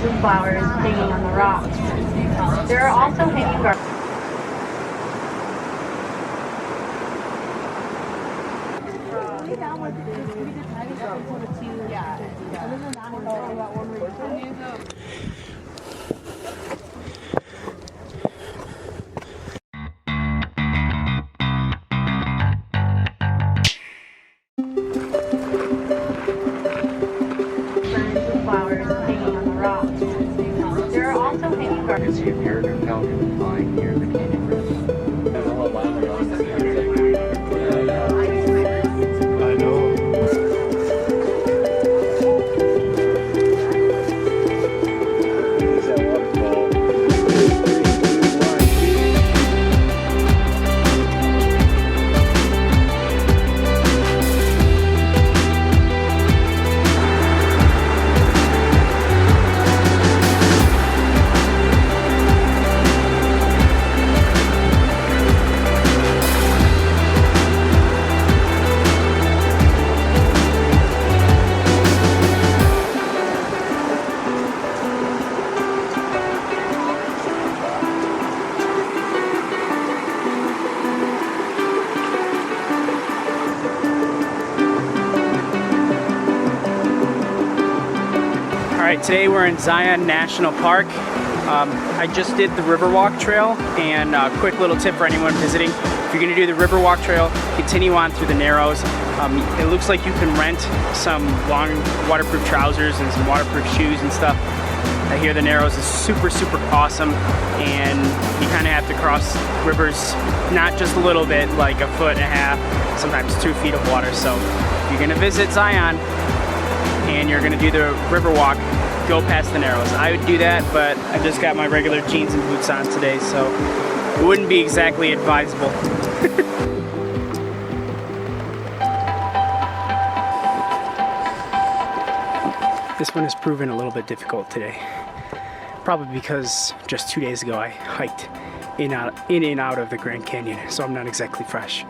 and flowers hanging on the rocks. There are also hanging gardens. You can see a peregrine falcon flying near the canyon rim. I know. Today we're in Zion National Park. I just did the Riverwalk Trail, and a quick little tip for anyone visiting. If you're gonna do the Riverwalk Trail, continue on through the Narrows. It looks like you can rent some long waterproof trousers and some waterproof shoes and stuff. I hear the Narrows is super, super awesome, and you kind of have to cross rivers, not just a little bit, like a foot and a half, sometimes 2 feet of water. So if you're gonna visit Zion and you're gonna do the Riverwalk, go past the Narrows. I would do that, but I just got my regular jeans and boots on today, so it wouldn't be exactly advisable. This one has proven a little bit difficult today. Probably because just 2 days ago I hiked in and out of the Grand Canyon, so I'm not exactly fresh.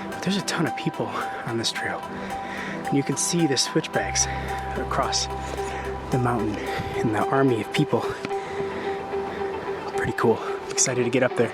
But there's a ton of people on this trail. And you can see the switchbacks across the mountain and the army of people. Pretty cool. Excited to get up there.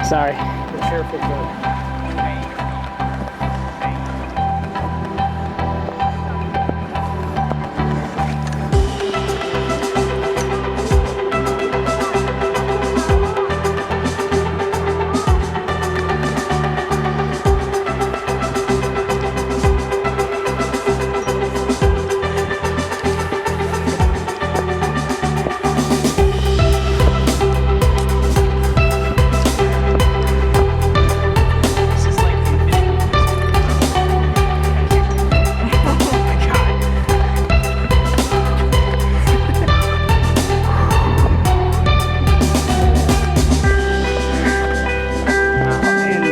Sorry. Careful, bud.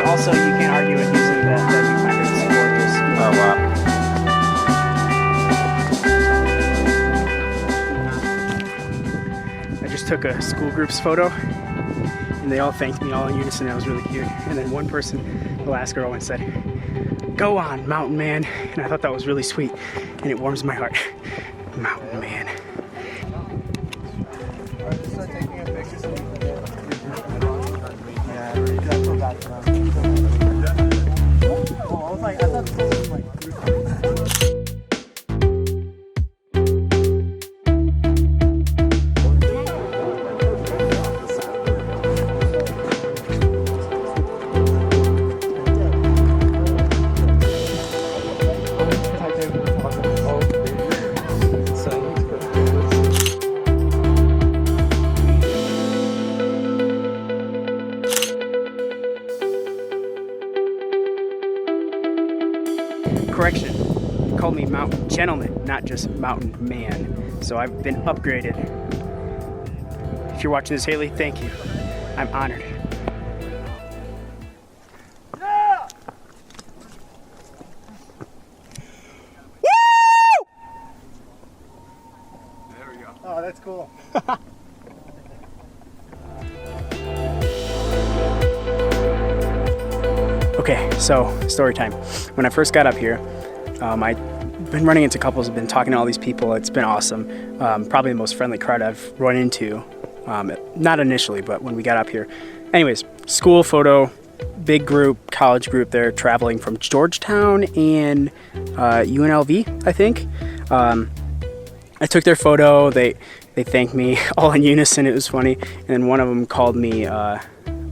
Also, you can't argue with using the viewfinder. It's gorgeous. Oh, wow. I just took a school group's photo, and they all thanked me all in unison. That was really cute. And then one person, the last girl, went and said, "Go on, mountain man." And I thought that was really sweet, and it warms my heart. Mountain man. called me mountain gentleman, not just mountain man. So I've been upgraded. If you're watching this, Haley, thank you. I'm honored. Yeah! Woo! There we go. Oh, that's cool. Okay, so story time. When I first got up here, I've been running into couples, I've been talking to all these people. It's been awesome. Probably the most friendly crowd I've run into. Not initially, but when we got up here. Anyways, school photo, big group, college group. They're traveling from Georgetown and UNLV, I think. I took their photo. They thanked me all in unison. It was funny. And then one of them called me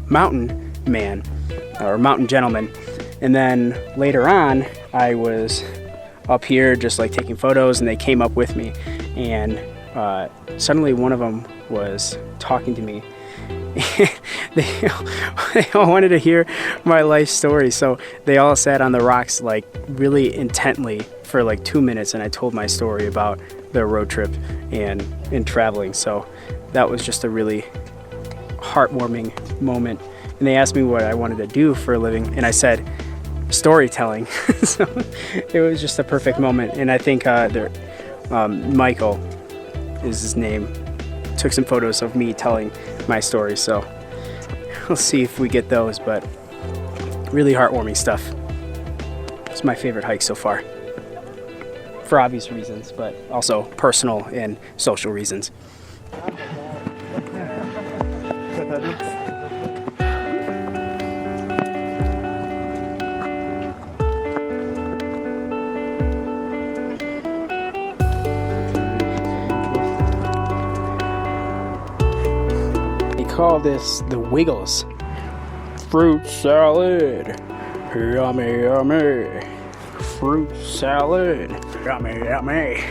mountain man or mountain gentleman. And then later on, I was up here just like taking photos, and they came up with me. And suddenly one of them was talking to me. they all wanted to hear my life story, so they all sat on the rocks like really intently for like 2 minutes, and I told my story about the road trip and traveling. So that was just a really heartwarming moment. And they asked me what I wanted to do for a living, and I said storytelling. So it was just a perfect moment. And I think Michael is his name, took some photos of me telling my story, so we'll see if we get those. But really heartwarming stuff. It's my favorite hike so far, for obvious reasons, but also personal and social reasons. Call this the Wiggles fruit salad. Yummy, yummy. Fruit salad. Yummy, yummy.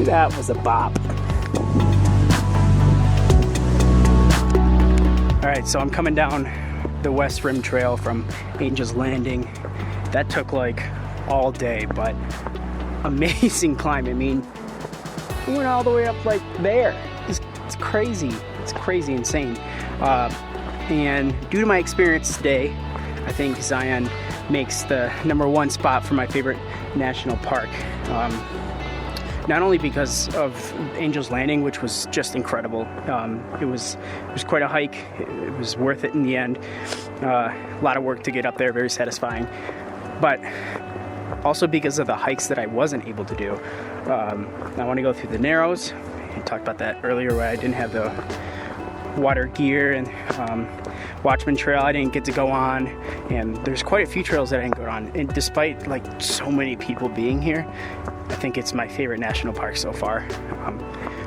That was a bop. All right, so I'm coming down the West Rim Trail from Angel's Landing. That took like all day, but amazing climb. I mean, we went all the way up like there. It's crazy. It's crazy insane. And due to my experience today, I think Zion makes the #1 spot for my favorite national park. Not only because of Angel's Landing, which was just incredible. It was quite a hike. It was worth it in the end. A lot of work to get up there, very satisfying. But also because of the hikes that I wasn't able to do. I want to go through the Narrows. I talked about that earlier where I didn't have the water gear, and Watchman Trail I didn't get to go on, and there's quite a few trails that I didn't go on. And despite like so many people being here, I think it's my favorite national park so far.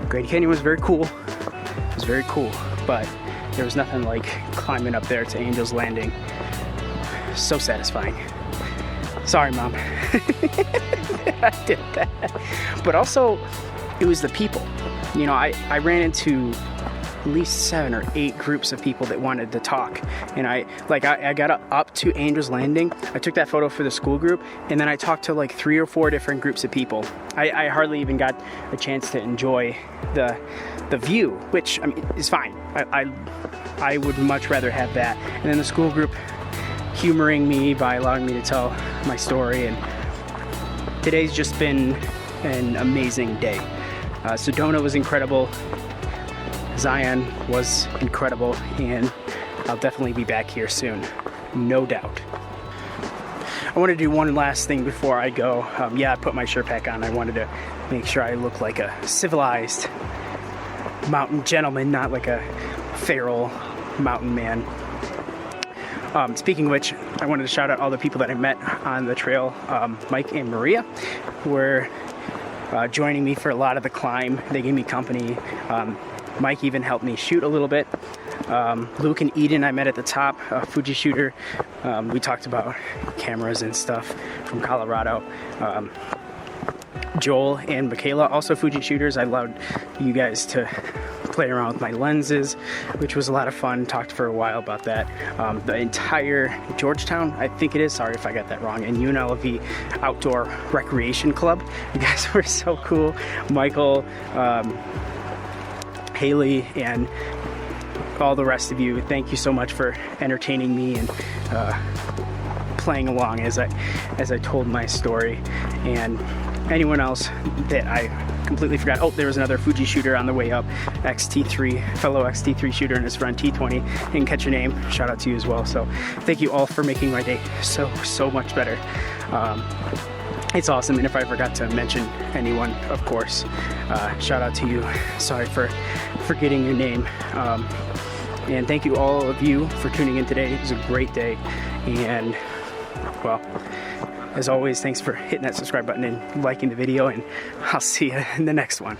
Grand Canyon was very cool. It was very cool, but there was nothing like climbing up there to Angel's Landing. So satisfying. Sorry, Mom. I did that. But also, it was the people. You know, I ran into at least 7 or 8 groups of people that wanted to talk. And I got up to Angel's Landing. I took that photo for the school group, and then I talked to like 3 or 4 different groups of people. I hardly even got a chance to enjoy the view, which I mean is fine. I would much rather have that. And then the school group humoring me by allowing me to tell my story. And today's just been an amazing day. Sedona was incredible. Zion was incredible, and I'll definitely be back here soon, no doubt. I want to do one last thing before I go. I put my shirt back on. I wanted to make sure I look like a civilized mountain gentleman, not like a feral mountain man. Speaking of which, I wanted to shout out all the people that I met on the trail. Mike and Maria were joining me for a lot of the climb. They gave me company. Mike even helped me shoot a little bit. Luke and Eden I met at the top, Fuji shooter. We talked about cameras and stuff from Colorado. Joel and Michaela, also Fuji shooters. I allowed you guys to play around with my lenses, which was a lot of fun. Talked for a while about that. The entire Georgetown, I think it is, sorry if I got that wrong, and UNLV Outdoor Recreation Club. You guys were so cool. Michael, Haley, and all the rest of you, thank you so much for entertaining me and playing along as I told my story. And anyone else that I completely forgot. Oh, there was another Fuji shooter on the way up, XT3, fellow XT3 shooter and his friend T20. Didn't catch your name. Shout out to you as well. So thank you all for making my day so much better. It's awesome, and if I forgot to mention anyone, of course, shout out to you. Sorry for forgetting your name. And thank you all of you for tuning in today. It was a great day, and well, as always, thanks for hitting that subscribe button and liking the video, and I'll see you in the next one.